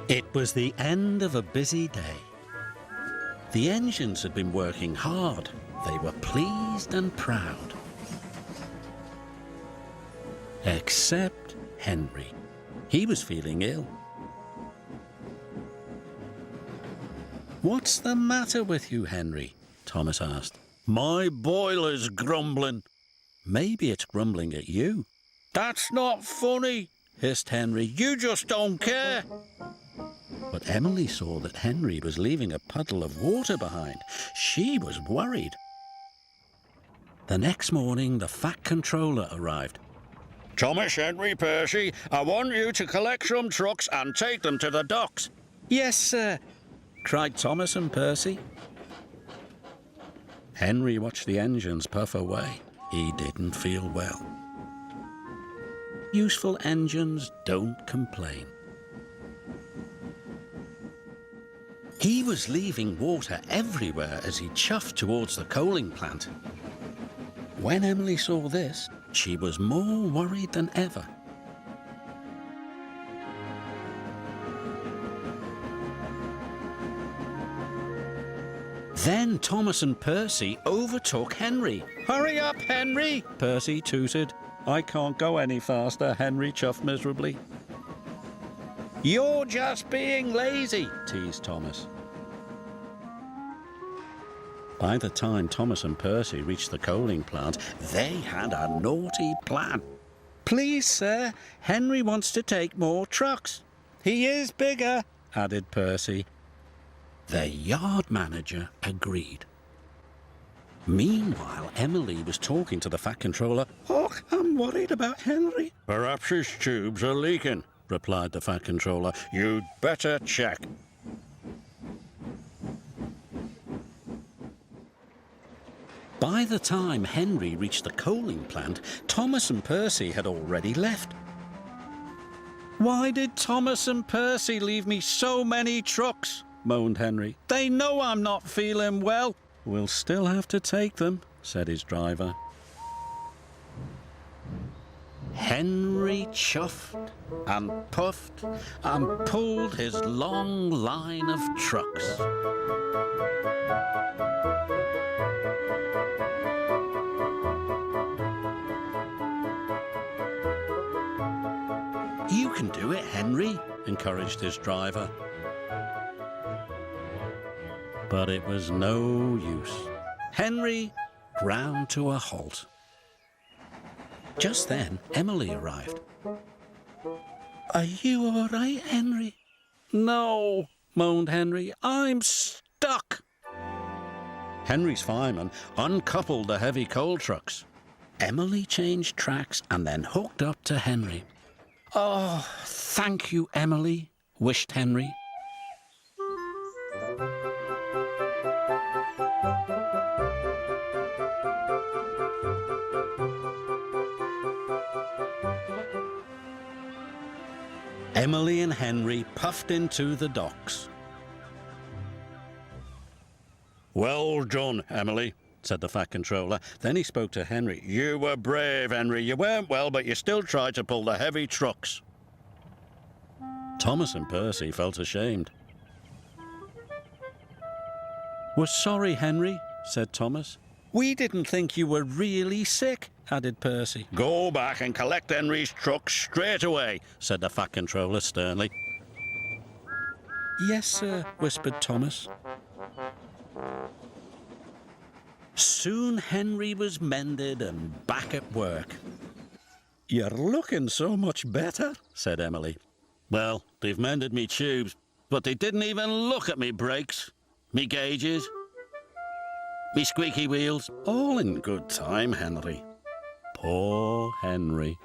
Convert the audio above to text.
It was the end of a busy day. The engines had been working hard. They were pleased and proud. Except Henry. He was feeling ill. "What's the matter with you, Henry?" Thomas asked. "My boiler's grumbling." "Maybe it's grumbling at you." "That's not funny," hissed Henry. "You just don't care." But Emily saw that Henry was leaving a puddle of water behind. She was worried. The next morning, the Fat Controller arrived. "Thomas, Henry, Percy, I want you to collect some trucks and take them to the docks." "Yes, sir," cried Thomas and Percy. Henry watched the engines puff away. He didn't feel well. Useful engines don't complain. He was leaving water everywhere as he chuffed towards the coaling plant. When Emily saw this, she was more worried than ever. Then Thomas and Percy overtook Henry. "Hurry up, Henry!" Percy tooted. "I can't go any faster," Henry chuffed miserably. "You're just being lazy," teased Thomas. By the time Thomas and Percy reached the coaling plant, they had a naughty plan. "Please, sir, Henry wants to take more trucks." "He is bigger," added Percy. The yard manager agreed. Meanwhile, Emily was talking to the Fat Controller. "Oh, I'm worried about Henry." "Perhaps his tubes are leaking," replied the Fat Controller. "You'd better check." By the time Henry reached the coaling plant, Thomas and Percy had already left. "Why did Thomas and Percy leave me so many trucks?" moaned Henry. "They know I'm not feeling well." "We'll still have to take them," said his driver. Henry chuffed and puffed and pulled his long line of trucks. "You can do it, Henry," encouraged his driver. But it was no use. Henry ground to a halt. Just then, Emily arrived. "Are you all right, Henry?" "No," moaned Henry. "I'm stuck." Henry's fireman uncoupled the heavy coal trucks. Emily changed tracks and then hooked up to Henry. "Oh, thank you, Emily," wished Henry. Emily and Henry puffed into the docks. "Well done, Emily," said the Fat Controller. Then he spoke to Henry. "You were brave, Henry. You weren't well, but you still tried to pull the heavy trucks." Thomas and Percy felt ashamed. "We're sorry, Henry," said Thomas. "We didn't think you were really sick," added Percy. "Go back and collect Henry's trucks straight away," said the Fat Controller sternly. "Yes, sir," whispered Thomas. Soon Henry was mended and back at work. "You're looking so much better," said Emily. "Well, they've mended me tubes, but they didn't even look at me brakes, me gauges, me squeaky wheels. All in good time, Henry." Poor Henry.